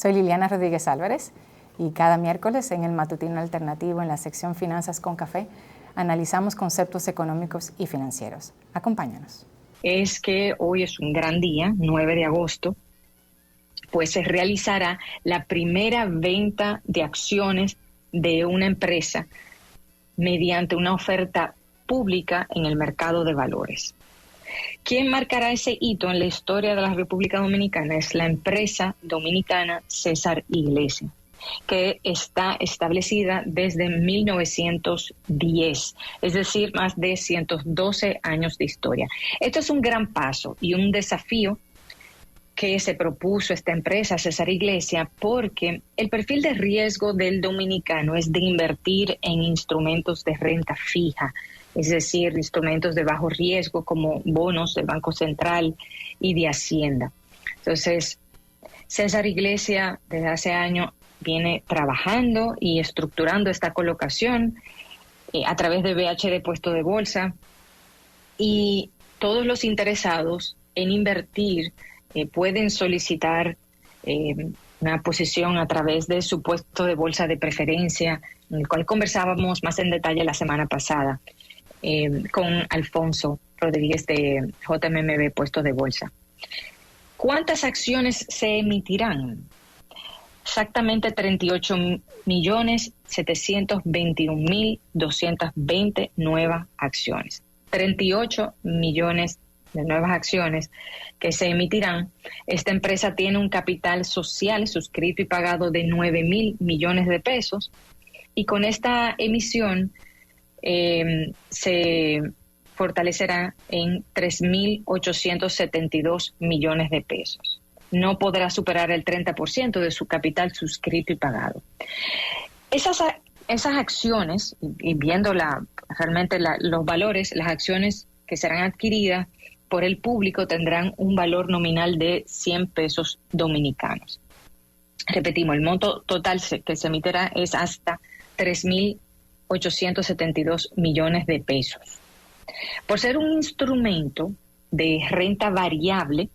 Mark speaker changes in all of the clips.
Speaker 1: Soy Liliana Rodríguez Álvarez y cada miércoles en el Matutino Alternativo, en la sección Finanzas con Café, analizamos conceptos económicos y financieros. Acompáñanos.
Speaker 2: Es que hoy es un gran día, 9 de agosto, pues se realizará la primera venta de acciones de una empresa mediante una oferta pública en el mercado de valores. ¿Quién marcará ese hito en la historia de la República Dominicana? Es la empresa dominicana César Iglesia, que está establecida desde 1910, es decir, más de 112 años de historia. Esto es un gran paso y un desafío que se propuso esta empresa, César Iglesia, porque el perfil de riesgo del dominicano es de invertir en instrumentos de renta fija, es decir, instrumentos de bajo riesgo como bonos del Banco Central y de Hacienda. Entonces, César Iglesia desde hace años viene trabajando y estructurando esta colocación a través de BHD puesto de bolsa, y todos los interesados en invertir pueden solicitar una posición a través de su puesto de bolsa de preferencia, en el cual conversábamos más en detalle la semana pasada con Alfonso Rodríguez de JMMB puesto de bolsa. ¿Cuántas acciones se emitirán? Exactamente 38.721.220 nuevas acciones. 38 millones de nuevas acciones que se emitirán. Esta empresa tiene un capital social suscrito y pagado de 9.000 millones de pesos, y con esta emisión se fortalecerá en 3.872 millones de pesos. No podrá superar el 30% de su capital suscrito y pagado. Esas acciones, y viendo realmente los valores, las acciones que serán adquiridas por el público tendrán un valor nominal de 100 pesos dominicanos. Repetimos, el monto total que se emitirá es hasta 3.872 millones de pesos. Por ser un instrumento de renta variable,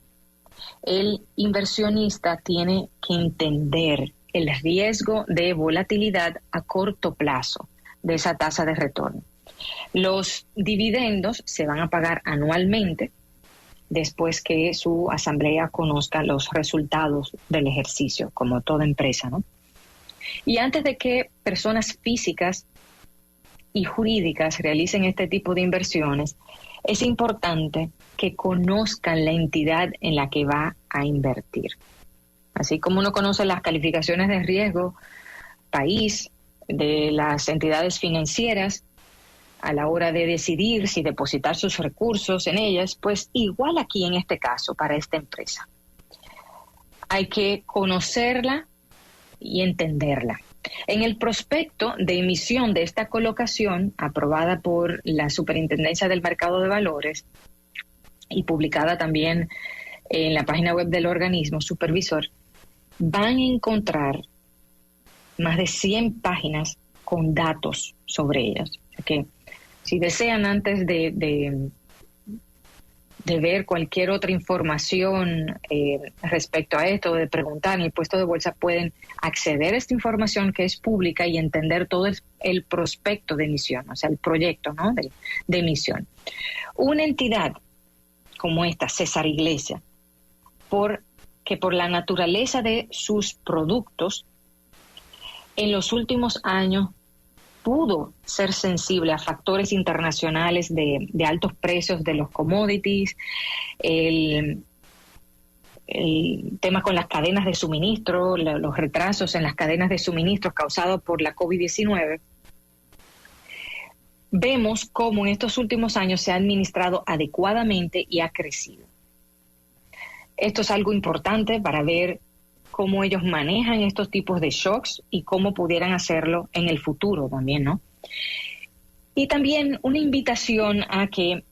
Speaker 2: el inversionista tiene que entender el riesgo de volatilidad a corto plazo de esa tasa de retorno. Los dividendos se van a pagar anualmente después que su asamblea conozca los resultados del ejercicio, como toda empresa, ¿no? Y antes de que personas físicas y jurídicas realicen este tipo de inversiones, es importante que conozcan la entidad en la que va a invertir. Así como uno conoce las calificaciones de riesgo país de las entidades financieras a la hora de decidir si depositar sus recursos en ellas, pues igual aquí en este caso para esta empresa. Hay que conocerla y entenderla. En el prospecto de emisión de esta colocación, aprobada por la Superintendencia del Mercado de Valores y publicada también en la página web del organismo supervisor, van a encontrar más de 100 páginas con datos sobre ellas. Así que si desean, antes de ver cualquier otra información respecto a esto, de preguntar en el puesto de bolsa, pueden acceder a esta información que es pública y entender todo el prospecto de emisión, o sea, el proyecto, ¿no?, de emisión. Una entidad como esta, César Iglesia, que por la naturaleza de sus productos, en los últimos años pudo ser sensible a factores internacionales de altos precios de los commodities, el tema con las cadenas de suministro, los retrasos en las cadenas de suministro causados por la COVID-19. Vemos cómo en estos últimos años se ha administrado adecuadamente y ha crecido. Esto es algo importante para ver cómo ellos manejan estos tipos de shocks y cómo pudieran hacerlo en el futuro también, ¿no? Y también una invitación a que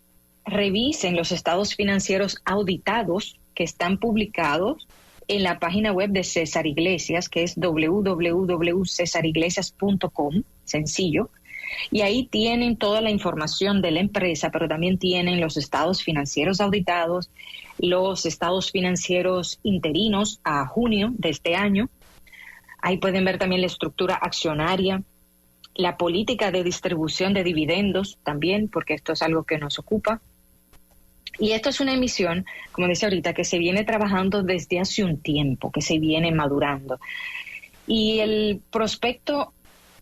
Speaker 2: revisen los estados financieros auditados que están publicados en la página web de César Iglesias, que es www.cesariglesias.com, sencillo. Y ahí tienen toda la información de la empresa, pero también tienen los estados financieros auditados, los estados financieros interinos a junio de este año, Ahí pueden ver también la estructura accionaria, la política de distribución de dividendos también, porque esto es algo que nos ocupa. Y esto es una emisión, como decía ahorita, que se viene trabajando desde hace un tiempo, que se viene madurando. Y el prospecto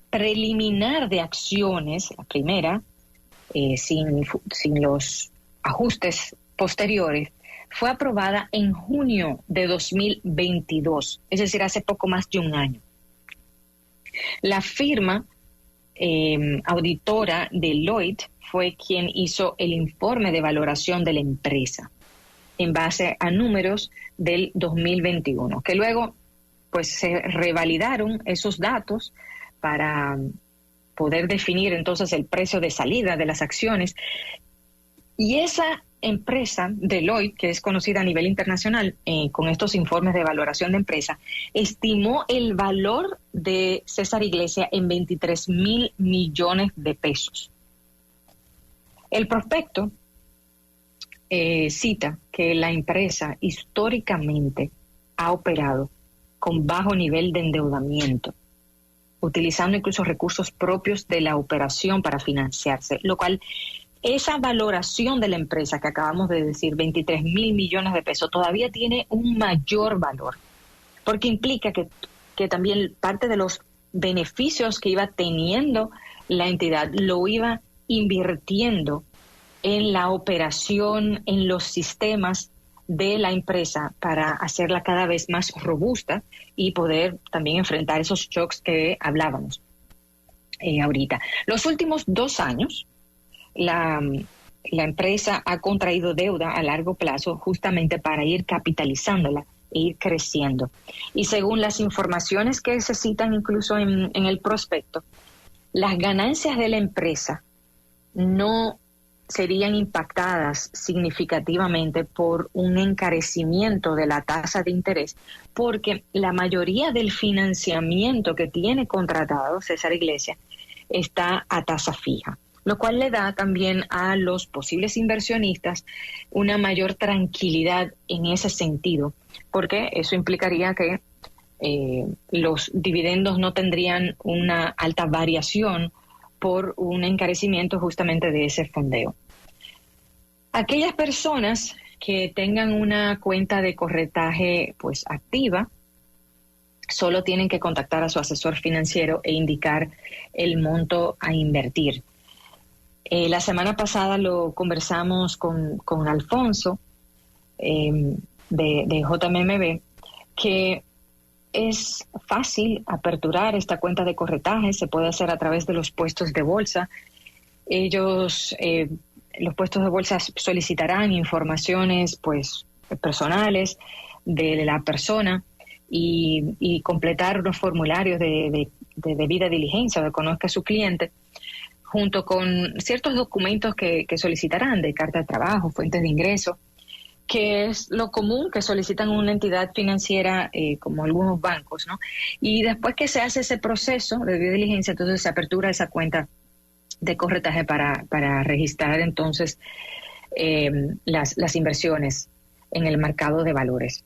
Speaker 2: preliminar de acciones, la primera, sin los ajustes posteriores, fue aprobada en junio de 2022, es decir, hace poco más de un año. La firma auditora Deloitte fue quien hizo el informe de valoración de la empresa en base a números del 2021, que luego pues se revalidaron esos datos para poder definir entonces el precio de salida de las acciones. Y esa empresa, Deloitte, que es conocida a nivel internacional con estos informes de valoración de empresa, estimó el valor de César Iglesia en 23,000 millones de pesos. El prospecto cita que la empresa históricamente ha operado con bajo nivel de endeudamiento, utilizando incluso recursos propios de la operación para financiarse, lo cual esa valoración de la empresa que acabamos de decir, 23,000 millones de pesos, todavía tiene un mayor valor, porque implica que también parte de los beneficios que iba teniendo la entidad lo iba invirtiendo en la operación, en los sistemas de la empresa para hacerla cada vez más robusta y poder también enfrentar esos shocks que hablábamos ahorita. Los últimos 2 años, la empresa ha contraído deuda a largo plazo justamente para ir capitalizándola e ir creciendo. Y según las informaciones que se citan incluso en el prospecto, las ganancias de la empresa no serían impactadas significativamente por un encarecimiento de la tasa de interés, porque la mayoría del financiamiento que tiene contratado César Iglesia está a tasa fija, lo cual le da también a los posibles inversionistas una mayor tranquilidad en ese sentido, porque eso implicaría que los dividendos no tendrían una alta variación por un encarecimiento justamente de ese fondeo. Aquellas personas que tengan una cuenta de corretaje pues activa, solo tienen que contactar a su asesor financiero e indicar el monto a invertir. La semana pasada lo conversamos con Alfonso de JMMB, que es fácil aperturar esta cuenta de corretaje, se puede hacer a través de los puestos de bolsa. Ellos, los puestos de bolsa solicitarán informaciones pues personales de la persona y completar los formularios de debida diligencia, de conozca a su cliente, junto con ciertos documentos que solicitarán de carta de trabajo, fuentes de ingreso, que es lo común que solicitan una entidad financiera como algunos bancos, ¿no? Y después que se hace ese proceso de due diligencia, entonces se apertura esa cuenta de corretaje para registrar entonces las inversiones en el mercado de valores.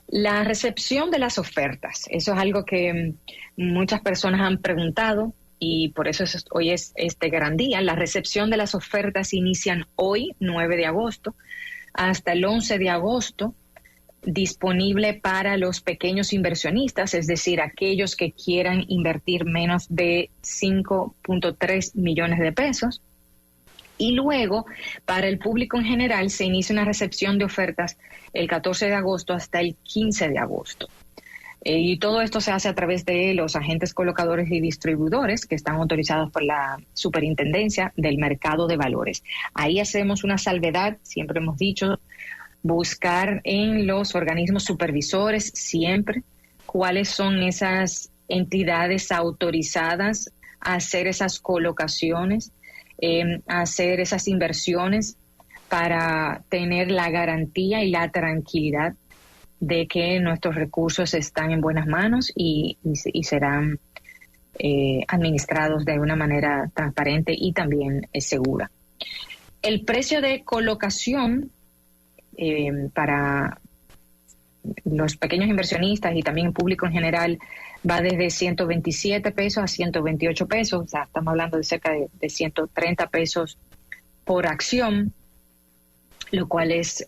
Speaker 2: La recepción de las ofertas, eso es algo que muchas personas han preguntado y por eso hoy es este gran día. La recepción de las ofertas inician hoy, 9 de agosto, hasta el 11 de agosto, disponible para los pequeños inversionistas, es decir, aquellos que quieran invertir menos de 5.3 millones de pesos. Y luego, para el público en general, se inicia una recepción de ofertas el 14 de agosto hasta el 15 de agosto. Y todo esto se hace a través de los agentes colocadores y distribuidores que están autorizados por la Superintendencia del Mercado de Valores. Ahí hacemos una salvedad, siempre hemos dicho, buscar en los organismos supervisores siempre cuáles son esas entidades autorizadas a hacer esas colocaciones, a hacer esas inversiones para tener la garantía y la tranquilidad de que nuestros recursos están en buenas manos y serán administrados de una manera transparente y también segura. El precio de colocación para los pequeños inversionistas y también el público en general va desde 127 pesos a 128 pesos, o sea, estamos hablando de cerca de 130 pesos por acción, lo cual es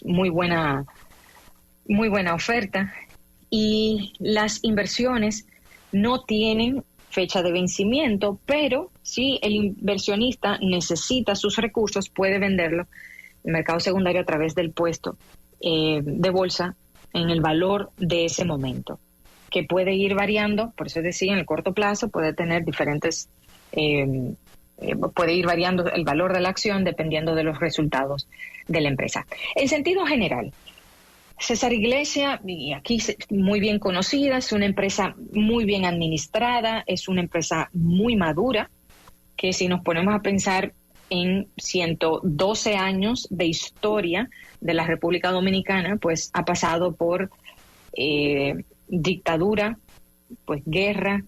Speaker 2: muy buena oferta. Y las inversiones no tienen fecha de vencimiento, pero si el inversionista necesita sus recursos, puede venderlo en el mercado secundario a través del puesto de bolsa en el valor de ese momento, que puede ir variando. Por eso decía, en el corto plazo puede tener diferentes, puede ir variando el valor de la acción dependiendo de los resultados de la empresa. En sentido general, César Iglesia, y aquí muy bien conocida, es una empresa muy bien administrada, es una empresa muy madura, que si nos ponemos a pensar en 112 años de historia de la República Dominicana, pues ha pasado por dictadura, pues guerra,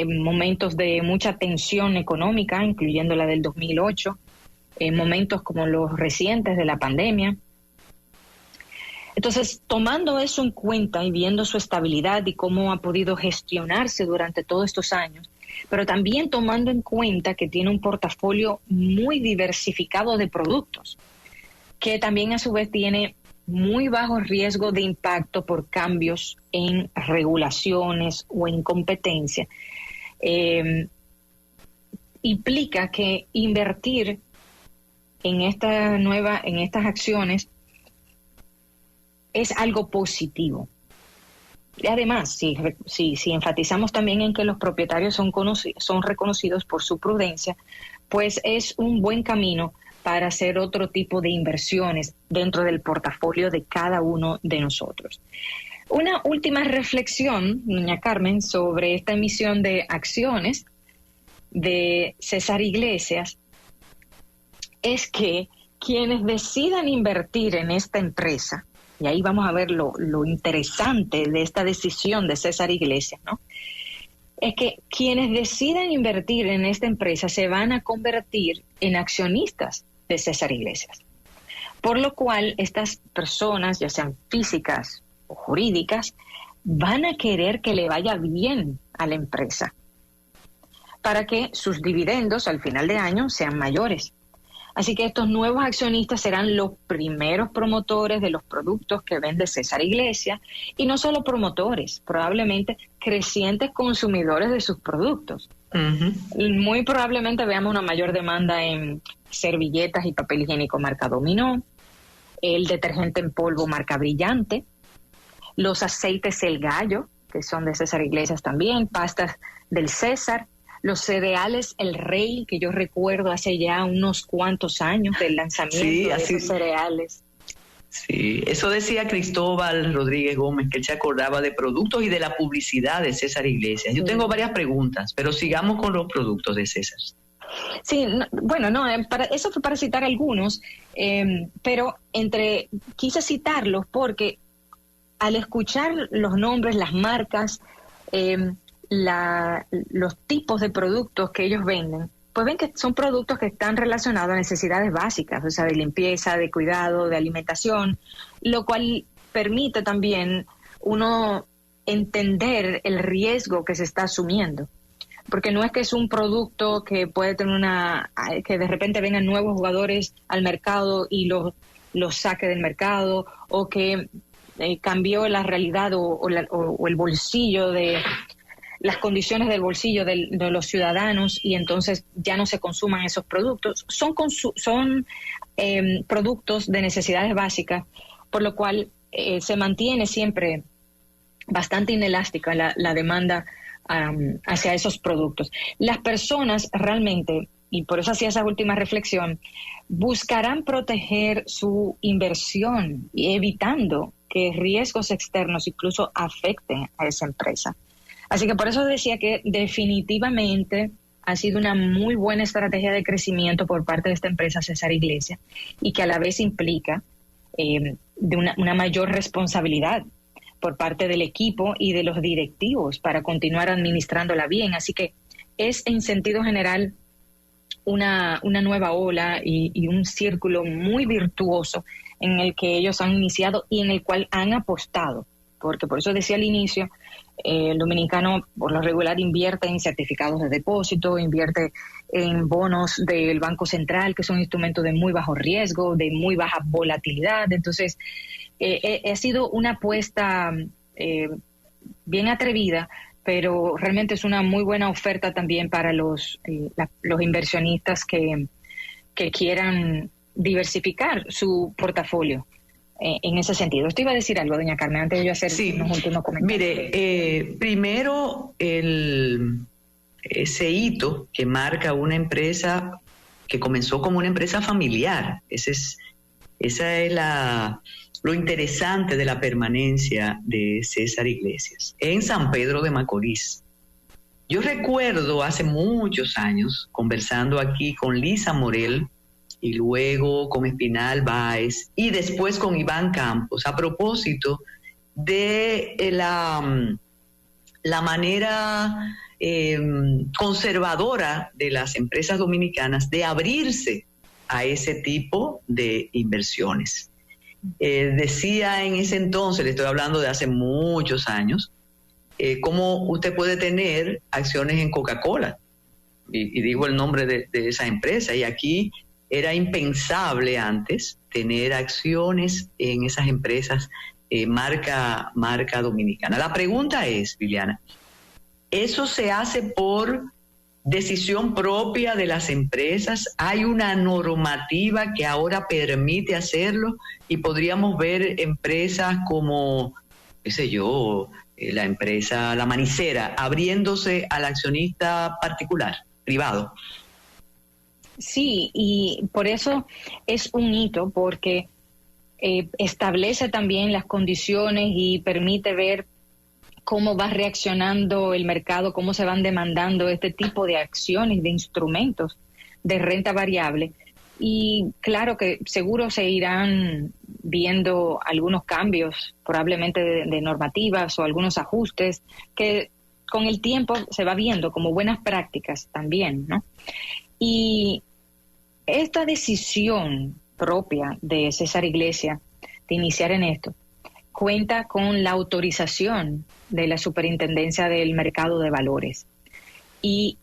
Speaker 2: momentos de mucha tensión económica, incluyendo la del 2008, momentos como los recientes de la pandemia. Entonces, tomando eso en cuenta y viendo su estabilidad y cómo ha podido gestionarse durante todos estos años, pero también tomando en cuenta que tiene un portafolio muy diversificado de productos, que también a su vez tiene muy bajo riesgo de impacto por cambios en regulaciones o en competencia, implica que invertir en estas acciones es algo positivo. Y además, si enfatizamos también en que los propietarios son reconocidos por su prudencia, pues es un buen camino para hacer otro tipo de inversiones dentro del portafolio de cada uno de nosotros. Una última reflexión, doña Carmen, sobre esta emisión de acciones de César Iglesias, es que quienes decidan invertir en esta empresa, y ahí vamos a ver lo interesante de esta decisión de César Iglesias, ¿no? Es que quienes decidan invertir en esta empresa se van a convertir en accionistas de César Iglesias. Por lo cual, estas personas, ya sean físicas o jurídicas, van a querer que le vaya bien a la empresa para que sus dividendos al final de año sean mayores. Así que estos nuevos accionistas serán los primeros promotores de los productos que vende César Iglesias, y no solo promotores, probablemente crecientes consumidores de sus productos. Uh-huh. Muy probablemente veamos una mayor demanda en servilletas y papel higiénico marca Dominó, el detergente en polvo marca Brillante, los aceites El Gallo, que son de César Iglesias también, pastas del César, los cereales El Rey, que yo recuerdo hace ya unos cuantos años del lanzamiento de esos cereales.
Speaker 3: Sí, eso decía Cristóbal Rodríguez Gómez, que él se acordaba de productos y de la publicidad de César Iglesias. Yo tengo varias preguntas, pero sigamos con los productos de César.
Speaker 2: Sí, eso fue para citar algunos, pero quise citarlos porque al escuchar los nombres, las marcas, los tipos de productos que ellos venden, pues ven que son productos que están relacionados a necesidades básicas, o sea, de limpieza, de cuidado, de alimentación, lo cual permite también uno entender el riesgo que se está asumiendo. Porque no es que es un producto que puede tener que de repente vengan nuevos jugadores al mercado y los saque del mercado, o que cambió la realidad o el bolsillo de las condiciones del bolsillo de los ciudadanos y entonces ya no se consuman esos productos. Son productos de necesidades básicas, por lo cual se mantiene siempre bastante inelástica la demanda hacia esos productos. Las personas realmente, y por eso hacía esa última reflexión, buscarán proteger su inversión y evitando que riesgos externos incluso afecten a esa empresa. Así que por eso decía que definitivamente ha sido una muy buena estrategia de crecimiento por parte de esta empresa César Iglesias, y que a la vez implica de una mayor responsabilidad por parte del equipo y de los directivos para continuar administrándola bien. Así que es en sentido general una nueva ola y un círculo muy virtuoso en el que ellos han iniciado y en el cual han apostado, porque por eso decía al inicio, El dominicano por lo regular invierte en certificados de depósito, invierte en bonos del Banco Central, que son instrumentos de muy bajo riesgo, de muy baja volatilidad. Entonces, ha sido una apuesta bien atrevida, pero realmente es una muy buena oferta también para los inversionistas que quieran diversificar su portafolio. En ese sentido. Usted iba a decir algo, doña Carmen, antes de yo hacer unos últimos comentarios.
Speaker 3: Mire, primero, ese hito que marca una empresa que comenzó como una empresa familiar. Esa es lo interesante de la permanencia de César Iglesias en San Pedro de Macorís. Yo recuerdo hace muchos años conversando aquí con Lisa Morel, y luego con Espinal Báez y después con Iván Campos, a propósito de la manera conservadora de las empresas dominicanas de abrirse a ese tipo de inversiones. Decía en ese entonces, le estoy hablando de hace muchos años, cómo usted puede tener acciones en Coca-Cola, y digo el nombre de esa empresa, y aquí era impensable antes tener acciones en esas empresas marca dominicana. La pregunta es, Liliana, ¿eso se hace por decisión propia de las empresas? ¿Hay una normativa que ahora permite hacerlo? Y podríamos ver empresas como, qué sé yo, la empresa La Manicera, abriéndose al accionista particular, privado.
Speaker 2: Sí, y por eso es un hito, porque establece también las condiciones y permite ver cómo va reaccionando el mercado, cómo se van demandando este tipo de acciones, de instrumentos de renta variable. Y claro que seguro se irán viendo algunos cambios, probablemente de normativas o algunos ajustes, que con el tiempo se va viendo como buenas prácticas también, ¿no? Y esta decisión propia de César Iglesias de iniciar en esto cuenta con la autorización de la Superintendencia del Mercado de Valores e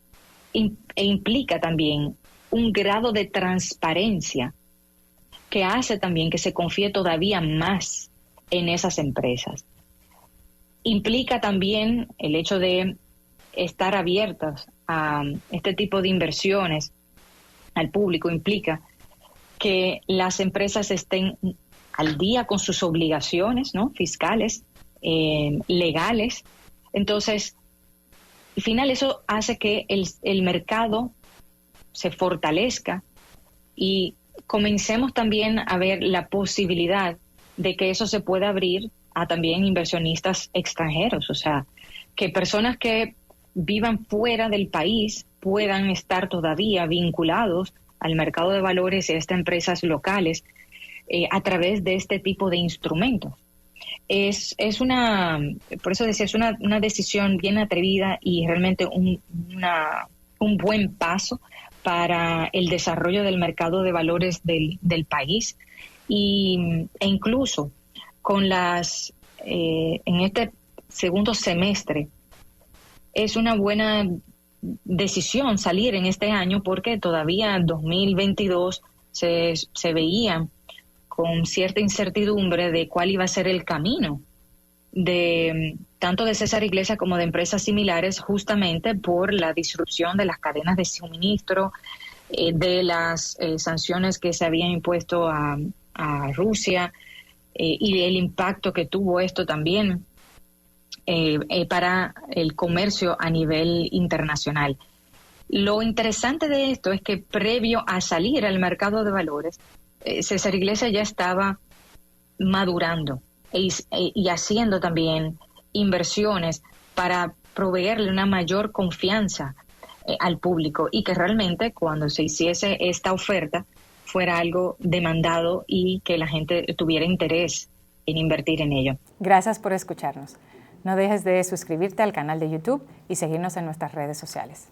Speaker 2: implica también un grado de transparencia que hace también que se confíe todavía más en esas empresas. Implica también el hecho de estar abiertas a este tipo de inversiones al público, implica que las empresas estén al día con sus obligaciones, ¿no?, fiscales, legales. Entonces, al final eso hace que el mercado se fortalezca y comencemos también a ver la posibilidad de que eso se pueda abrir a también inversionistas extranjeros, o sea, que personas que vivan fuera del país puedan estar todavía vinculados al mercado de valores y a estas empresas locales a través de este tipo de instrumentos. Es una, por eso decía, es una decisión bien atrevida y realmente un buen paso para el desarrollo del mercado de valores del país e incluso con en este segundo semestre es una buena decisión salir en este año porque todavía en 2022 se veía con cierta incertidumbre de cuál iba a ser el camino de tanto de César Iglesias como de empresas similares, justamente por la disrupción de las cadenas de suministro, de las sanciones que se habían impuesto a Rusia y el impacto que tuvo esto también para el comercio a nivel internacional. Lo interesante de esto es que previo a salir al mercado de valores, César Iglesias ya estaba madurando y haciendo también inversiones para proveerle una mayor confianza al público y que realmente cuando se hiciese esta oferta fuera algo demandado y que la gente tuviera interés en invertir en ello.
Speaker 1: Gracias por escucharnos. No dejes de suscribirte al canal de YouTube y seguirnos en nuestras redes sociales.